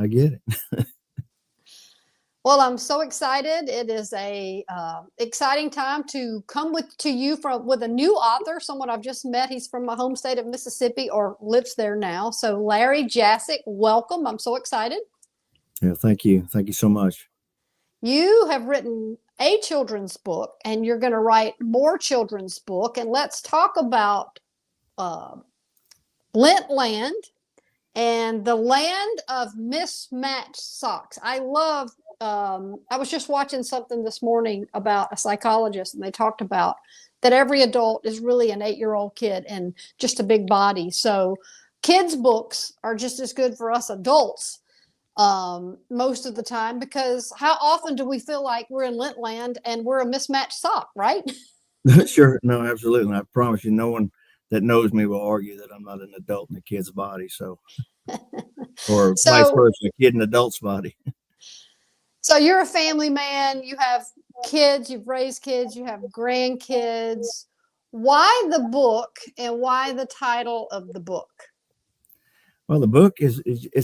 I get it. Well, I'm so excited. It is a exciting time to come to you with a new author, someone I've just met. He's from my home state of Mississippi, or lives there now. So Larry Jasek, welcome. I'm so excited. Yeah, thank you. Thank you so much. You have written a children's book, and you're going to write more children's book. And let's talk about uh, Lint Land and the land of mismatched socks. I was just watching something this morning about a psychologist, and they talked about that every adult is really an 8-year-old kid and just a big body. So kids' books are just as good for us adults most of the time, because how often do we feel like we're in Lint Land and we're a mismatched sock, right? Sure. No, absolutely. I promise you, no one that knows me will argue that I'm not an adult in a kid's body. So, or vice So versa, a kid in an adult's body. So you're a family man, you have kids, you've raised kids, you have grandkids. Why the book, and why the title of the book? Well, the book is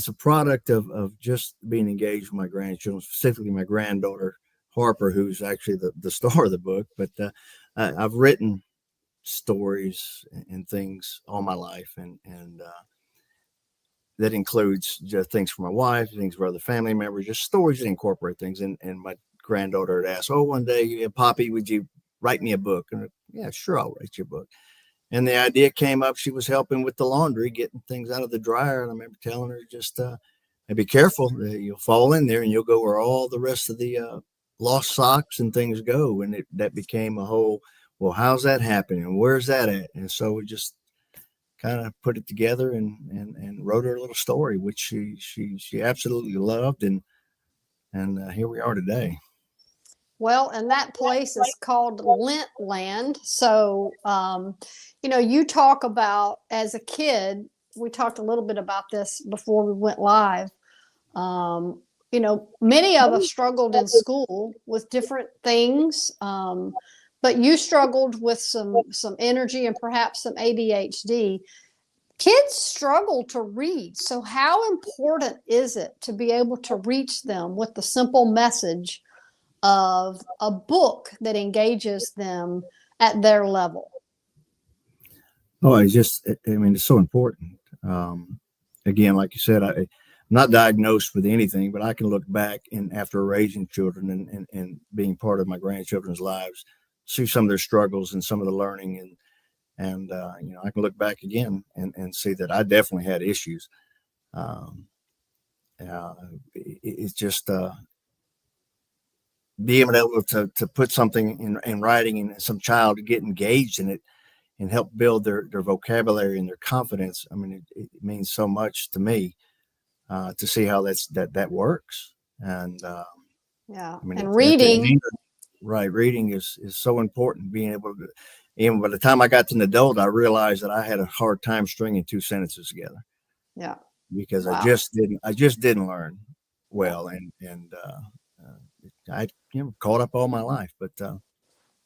a product of just being engaged with my grandchildren, specifically my granddaughter Harper, who's actually the star of the book. But I've written stories and things all my life, and that includes just things for my wife, things for other family members, just stories that incorporate things. And my granddaughter had asked, "Oh, one day, Poppy, would you write me a book?" And yeah, sure, I'll write you a book. And the idea came up. She was helping with the laundry, getting things out of the dryer. And I remember telling her, just hey, be careful. You'll fall in there and you'll go where all the rest of the lost socks and things go. And that became a whole, well, how's that happening? And where's that at? And so we just kind of put it together and wrote her a little story, which she absolutely loved. And here we are today. Well, and that place is called Lint Land. So, you talk about as a kid, we talked a little bit about this before we went live. Many of us struggled in school with different things, but you struggled with some energy and perhaps some ADHD. Kids struggle to read. So, how important is it to be able to reach them with the simple message of a book that engages them at their level? Oh, I mean, it's so important. Again, like you said, I'm not diagnosed with anything, but I can look back and after raising children and being part of my grandchildren's lives, see some of their struggles and some of the learning. And I can look back again and see that I definitely had issues. Um, it's just being able to put something in writing and some child to get engaged in it and help build their vocabulary and their confidence. I mean, it means so much to me to see how that works. And Yeah. I mean, And at the reading. end, right, reading is so important. Being able to, even by the time I got to an adult, I realized that I had a hard time stringing two sentences together Yeah. because Wow. I just didn't learn Yeah. well, and I caught up all my life, but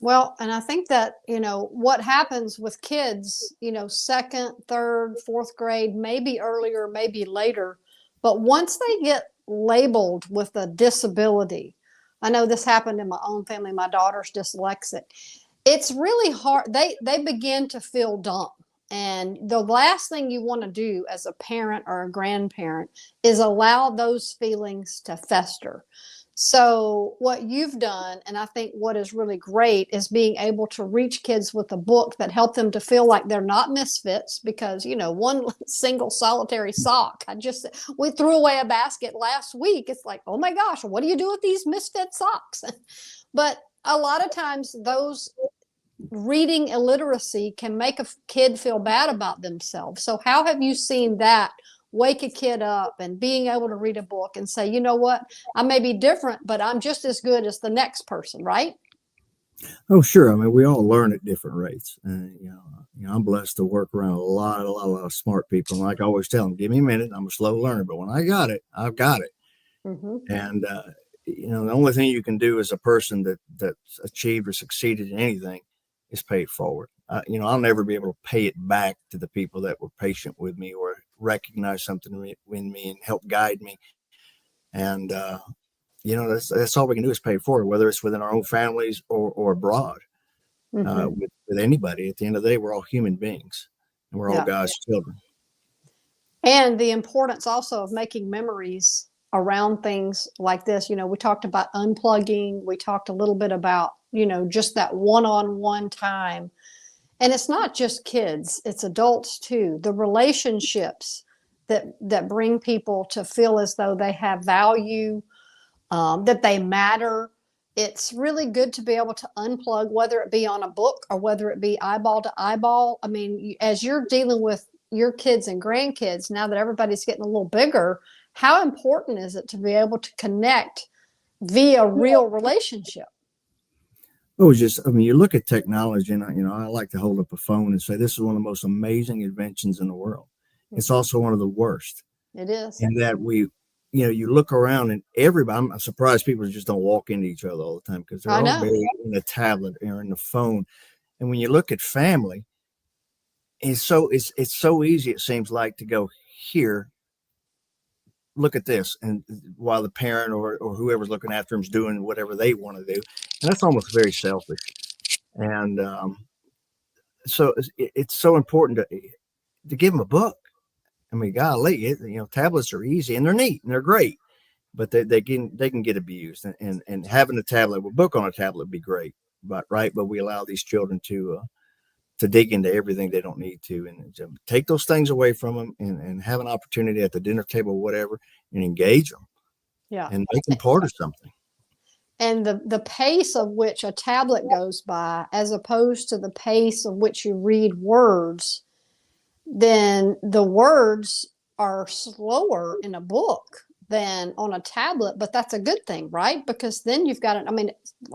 Well, and I think that, what happens with kids, second, third, fourth grade, maybe earlier, maybe later, but once they get labeled with a disability, I know this happened in my own family. My daughter's dyslexic. It's really hard. They begin to feel dumb. And the last thing you want to do as a parent or a grandparent is allow those feelings to fester. So, what you've done, and I think what is really great, is being able to reach kids with a book that help them to feel like they're not misfits. Because, one single solitary sock, we threw away a basket last week. It's like, oh my gosh, what do you do with these misfit socks? But a lot of times, those reading illiteracy can make a kid feel bad about themselves. So, how have you seen that wake a kid up and being able to read a book and say, you know what, I may be different, but I'm just as good as the next person, right? oh, sure. I mean, we all learn at different rates. I'm blessed to work around a lot of smart people. And like I always tell them, give me a minute. I'm a slow learner, but when I got it, I've got it. Mm-hmm. And the only thing you can do as a person that's achieved or succeeded in anything is pay it forward. I'll never be able to pay it back to the people that were patient with me or recognize something in me and help guide me. And, that's all we can do is pay it forward, whether it's within our own families or abroad, Hmm. with anybody. At the end of the day, we're all human beings and we're all Yeah. God's children. And the importance also of making memories around things like this. We talked about unplugging. We talked a little bit about, just that one-on-one time. And it's not just kids, it's adults too. The relationships that bring people to feel as though they have value, that they matter. It's really good to be able to unplug, whether it be on a book or whether it be eyeball to eyeball. I mean, as you're dealing with your kids and grandkids, now that everybody's getting a little bigger, how important is it to be able to connect via real relationship? It was just, I mean, you look at technology, and I like to hold up a phone and say, this is one of the most amazing inventions in the world. It's Mhm. also one of the worst. It is. And that you look around and everybody, I'm surprised people just don't walk into each other all the time because they're I all know. buried in the tablet or in the phone. And when you look at family, it's so easy, it seems like, to go, here, look at this, and while the parent or whoever's looking after them is doing whatever they want to do. And that's almost very selfish. And so it's so important to give them a book. I mean, golly, tablets are easy and they're neat and they're great, but they can get abused. And having a tablet, a book on a tablet would be great, but we allow these children to dig into everything they don't need to, and to take those things away from them, and have an opportunity at the dinner table, whatever, and engage them Yeah. and make them part of something. And the pace of which a tablet goes by, as opposed to the pace of which you read words, then the words are slower in a book than on a tablet. But that's a good thing, right? Because then you've got it. I mean,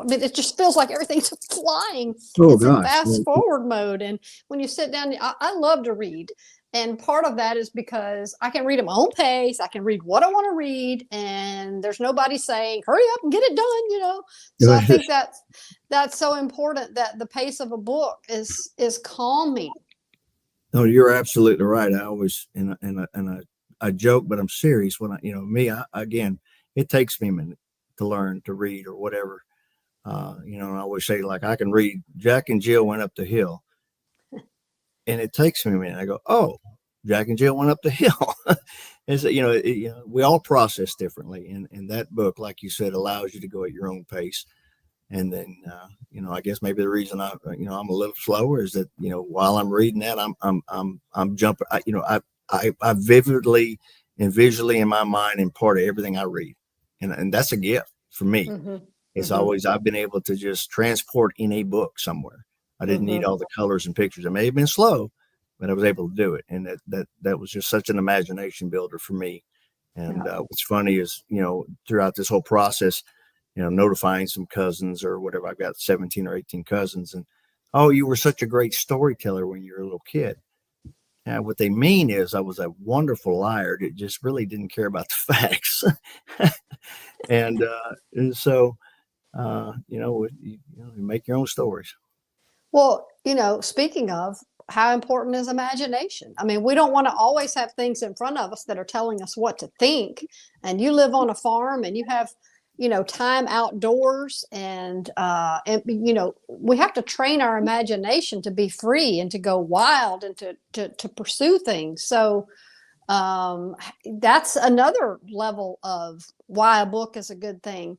it just feels like everything's flying. Oh It's in gosh. fast forward mode. And when you sit down, I love to read. And part of that is because I can read at my own pace. I can read what I want to read, and there's nobody saying, hurry up and get it done. So I think that's so important, that the pace of a book is calming. No, you're absolutely right. I always I joke, but I'm serious when again, it takes me a minute to learn to read or whatever. And I always say, like, I can read Jack and Jill went up the hill, and it takes me a minute. I go, oh, Jack and Jill went up the hill. Is we all process differently, and that book, like you said, allows you to go at your own pace. And then, I guess maybe the reason I'm a little slower is that, while I'm reading that, I'm jumping. I vividly and visually in my mind impart everything I read, and that's a gift for me. Mm-hmm. It's Mm-hmm. always, I've been able to just transport in a book somewhere. I didn't need Mm-hmm. all the colors and pictures. It may have been slow, but I was able to do it, and that was just such an imagination builder for me. And Yeah. what's funny is, throughout this whole process, notifying some cousins or whatever. I've got 17 or 18 cousins, and, oh, you were such a great storyteller when you were a little kid. And what they mean is I was a wonderful liar that just really didn't care about the facts. And so, you make your own stories. Well, speaking of, how important is imagination? I mean, we don't want to always have things in front of us that are telling us what to think. And you live on a farm and you have, time outdoors, and we have to train our imagination to be free and to go wild and to pursue things. So that's another level of why a book is a good thing,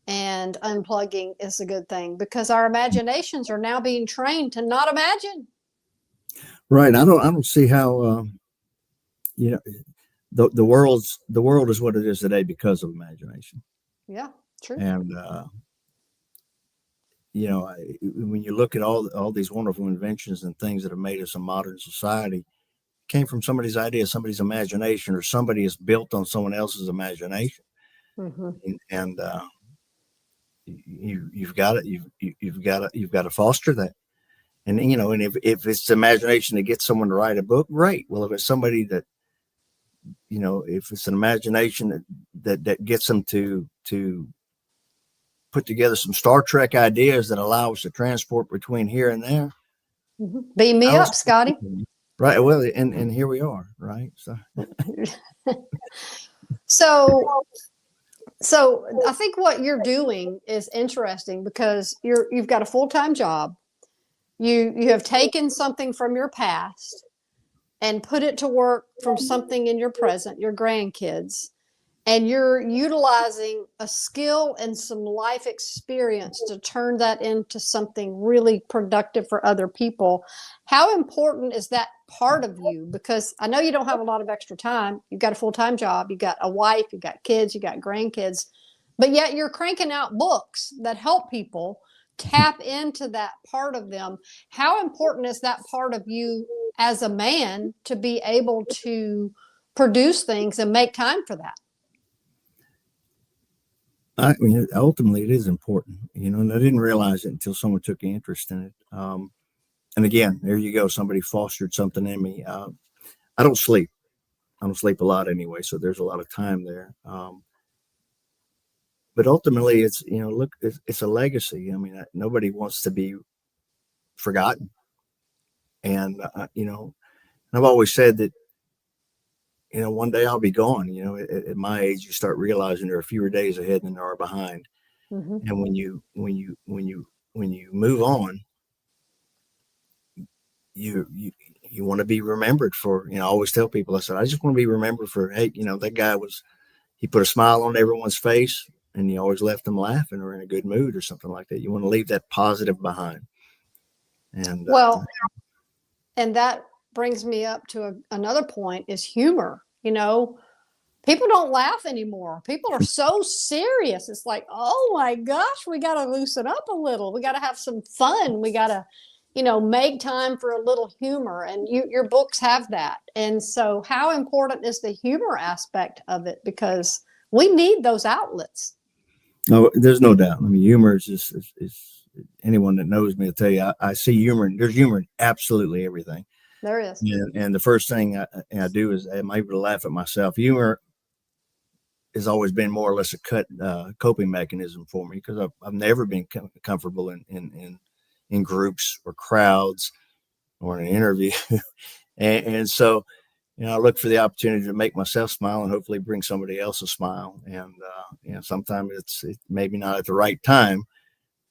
and unplugging is a good thing, because our imaginations are now being trained to not imagine. Right. I don't see how, you know, the world is what it is today because of imagination. Yeah, true. And, when you look at all these wonderful inventions and things that have made us a modern society, came from somebody's idea, somebody's imagination, or somebody is built on someone else's imagination. Hmm. And you've got it. You've got to foster that. And if it's imagination to get someone to write a book, great. Well, if it's somebody that, if it's an imagination that gets them to put together some Star Trek ideas that allow us to transport between here and there. Hmm. Beam me up, Scotty. Right. Well, and here we are. Right. So So So I think what you're doing is interesting because you've got a full-time job. You have taken something from your past and put it to work from something in your present, your grandkids, and you're utilizing a skill and some life experience to turn that into something really productive for other people. How important is that part of you? Because I know you don't have a lot of extra time. You've got a full-time job, you've got a wife, you've got kids, you've got grandkids, but yet you're cranking out books that help people tap into that part of them. How important is that part of you as a man to be able to produce things and make time for that? I mean, ultimately, it is important, and I didn't realize it until someone took an interest in it. And again, there you go. Somebody fostered something in me. I don't sleep. I don't sleep a lot anyway, so there's a lot of time there. But ultimately, it's look, it's a legacy. I mean, nobody wants to be forgotten, and and I've always said that one day I'll be gone. At my age, you start realizing there are fewer days ahead than there are behind. Mm-hmm. And when you move on, you want to be remembered for. I always tell people, I said, I just want to be remembered for, hey, that guy he put a smile on everyone's face, and he always left them laughing or in a good mood or something like that. You want to leave that positive behind. And Well, and that brings me up to another point is humor. People don't laugh anymore. People are so serious. It's like, oh my gosh, we got to loosen up a little. We got to have some fun. We got to, make time for a little humor. And your books have that. And so, how important is the humor aspect of it? Because we need those outlets. no, there's no doubt. I mean, humor is just is anyone that knows me will tell you I see humor. There's humor in absolutely everything. There is. And the first thing I do is I'm able to laugh at myself. Humor has always been more or less a coping mechanism for me because I've never been comfortable in groups or crowds or in an interview. and so, I look for the opportunity to make myself smile and hopefully bring somebody else a smile. And, sometimes it's maybe not at the right time,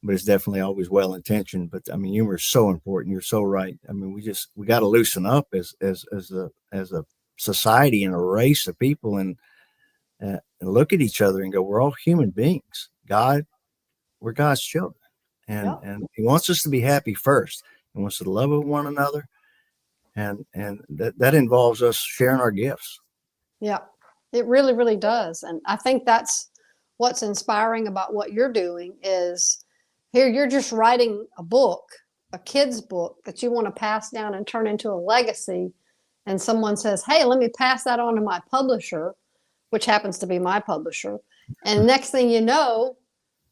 but it's definitely always well-intentioned. But I mean, humor is so important. You're so right. I mean, we got to loosen up as a society and a race of people and look at each other and go, we're all human beings. We're God's children. And he wants us to be happy first. He wants us to love one another. And that involves us sharing our gifts. Yeah, it really, really does. And I think that's what's inspiring about what you're doing is here you're just writing a book, a kid's book that you want to pass down and turn into a legacy. And someone says, hey, let me pass that on to my publisher, which happens to be my publisher. And next thing you know,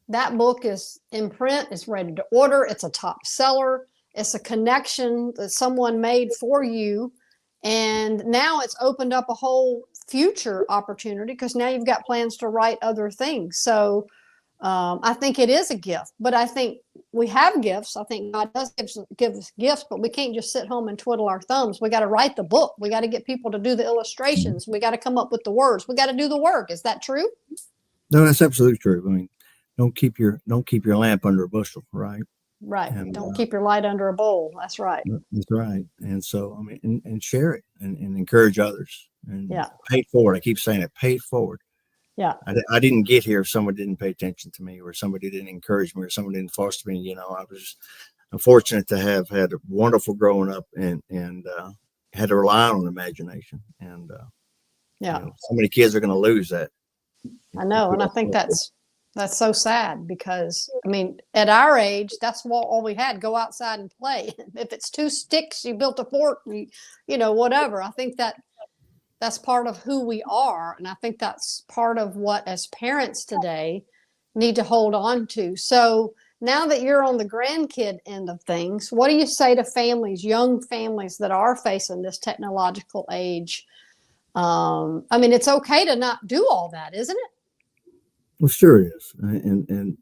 that book is in print, it's ready to order, it's a top seller, it's a connection that someone made for you. And now it's opened up a whole future opportunity because now you've got plans to write other things. So I think it is a gift, but I think we have gifts. I think God does give us gifts, but we can't just sit home and twiddle our thumbs. We got to write the book. We got to get people to do the illustrations. We got to come up with the words. We got to do the work. Is that true? No, that's absolutely true. I mean, don't keep your lamp under a bushel, right? Right. And, don't keep your light under a bowl. That's right. That's right. And so, I mean, and share it and encourage others and pay it forward. I keep saying it, pay it forward. Yeah. I didn't get here if someone didn't pay attention to me or somebody didn't encourage me or someone didn't foster me. I'm fortunate to have had a wonderful growing up and had to rely on imagination. And, so many kids are going to lose that. I know. And I think that's so sad because, I mean, at our age, that's all we had. Go outside and play. If it's two sticks, you built a fort, whatever. I think that's part of who we are. And I think that's part of what, as parents today, need to hold on to. So now that you're on the grandkid end of things, what do you say to families, young families that are facing this technological age? I mean, it's okay to not do all that, isn't it? Well, sure it is. And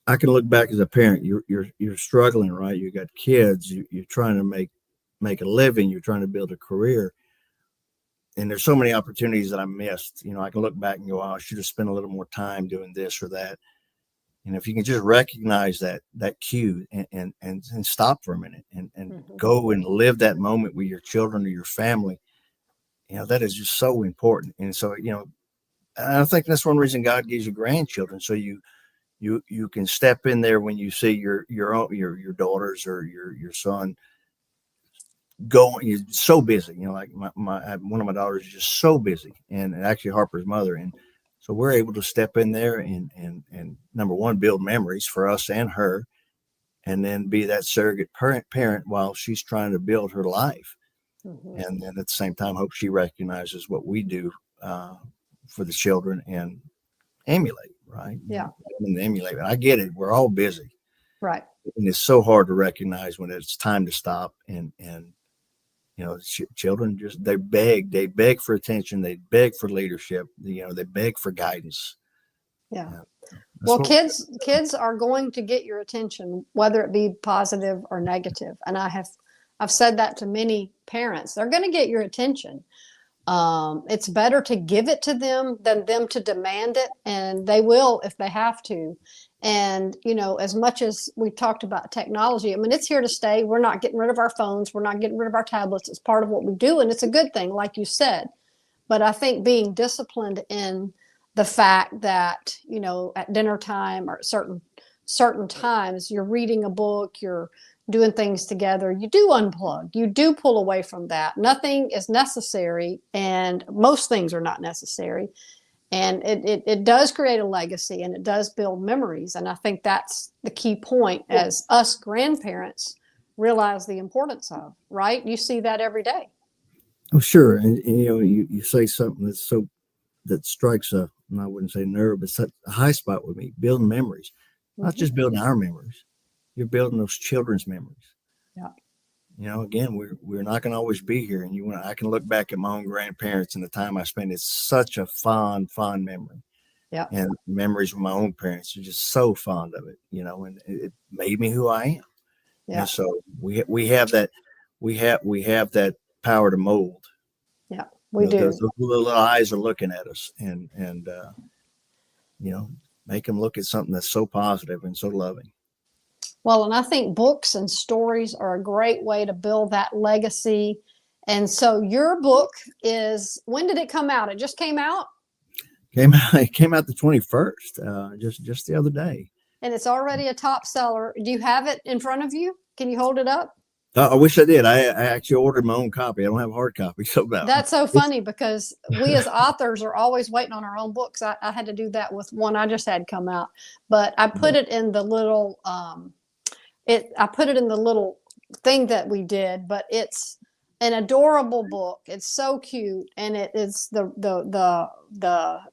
I can look back as a parent. You're struggling, right? You got kids. You're trying to make a living. You're trying to build a career. and there's so many opportunities that I missed. I can look back and go, oh, I should have spent a little more time doing this or that. And if you can just recognize that cue and stop for a minute and go and live that moment with your children or your family, that is just so important. And so, I think that's one reason God gives you grandchildren, so you can step in there when you see your daughters or your son going. You're so busy, like one of my daughters is just so busy, and actually Harper's mother, and so we're able to step in there and number one, build memories for us and her, and then be that surrogate parent while she's trying to build her life. And then at the same time, hope she recognizes what we do for the children and emulate, right? Yeah. And emulate. I get it. We're all busy. Right. And it's so hard to recognize when it's time to stop. And children they beg for attention. They beg for leadership. They beg for guidance. Yeah. Well, kids are going to get your attention, whether it be positive or negative. And I've said that to many parents. They're going to get your attention. It's better to give it to them than them to demand it, and they will if they have to. And as much as we talked about technology, I mean, it's here to stay. We're not getting rid of our phones. We're not getting rid of our tablets. It's part of what we do, and it's a good thing, like you said. But I think being disciplined in the fact that at dinner time or certain times you're reading a book, you're doing things together, you do unplug, you do pull away from that. Nothing is necessary, and most things are not necessary. And it does create a legacy, and it does build memories. And I think that's the key point as us grandparents realize the importance of, right? You see that every day. Oh, sure. And you say something that strikes and I wouldn't say nerve, but such a high spot with me, building memories, not just building our memories. You're building those children's memories. Yeah. Again, we're not going to always be here. And I can look back at my own grandparents and the time I spent. It's such a fond memory. Yeah. And memories with my own parents are just so fond of it, and it made me who I am. Yeah. And so we have that power to mold. Yeah, we do. Those little eyes are looking at us and make them look at something that's so positive and so loving. Well, and I think books and stories are a great way to build that legacy. And so your book when did it come out? It just came out? It came out the 21st, just the other day. And it's already a top seller. Do you have it in front of you? Can you hold it up? I wish I did. I actually ordered my own copy. I don't have a hard copy. So that's so funny because we as authors are always waiting on our own books. I had to do that with one I just had come out, but I put it in the little I put it in the little thing that we did, but it's an adorable book. It's so cute, and it is the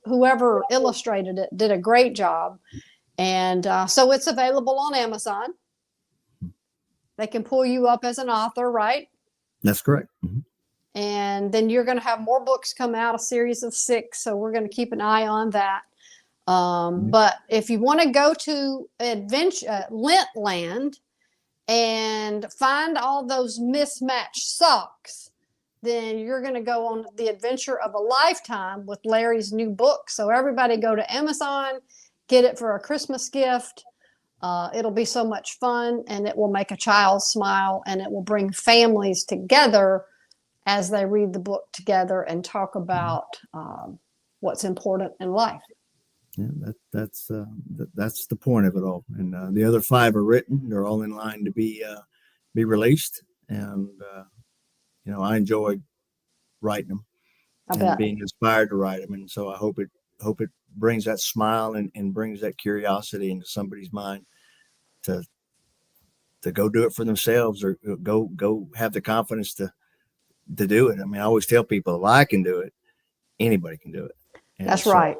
whoever illustrated it did a great job, and so it's available on Amazon. They can pull you up as an author, right? That's correct. Mm-hmm. And then you're going to have more books come out, a series of 6. So we're going to keep an eye on that. But if you want to go to Lint Land and find all those mismatched socks, then you're going to go on the adventure of a lifetime with Larry's new book. So everybody go to Amazon, get it for a Christmas gift. It'll be so much fun, and it will make a child smile, and it will bring families together as they read the book together and talk about what's important in life. Yeah, that's the point of it all. And the other 5 are written; they're all in line to be released. And I enjoy writing them and being inspired to write them. And so I hope it brings that smile and brings that curiosity into somebody's mind to go do it for themselves, or go have the confidence to do it. I mean, I always tell people, if I can do it, anybody can do it. And that's right.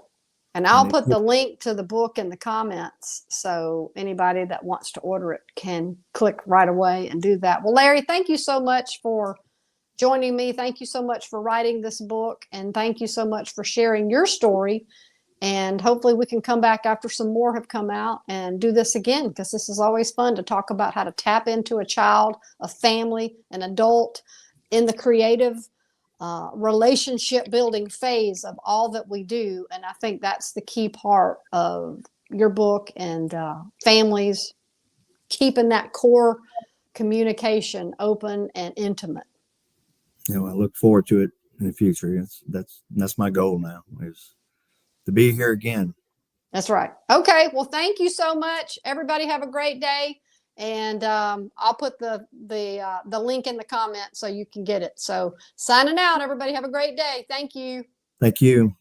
And I'll put the link to the book in the comments, so anybody that wants to order it can click right away and do that. Well, Larry, thank you so much for joining me. Thank you so much for writing this book, and thank you so much for sharing your story. And hopefully we can come back after some more have come out and do this again, because this is always fun to talk about how to tap into a child, a family, an adult in the creative relationship building phase of all that we do. And I think that's the key part of your book, and families keeping that core communication open and intimate. I look forward to it in the future. That's my goal now, is to be here again. That's right. Okay. Well, thank you so much. Everybody have a great day. And I'll put the link in the comments so you can get it. So signing out, everybody have a great day. Thank you. Thank you.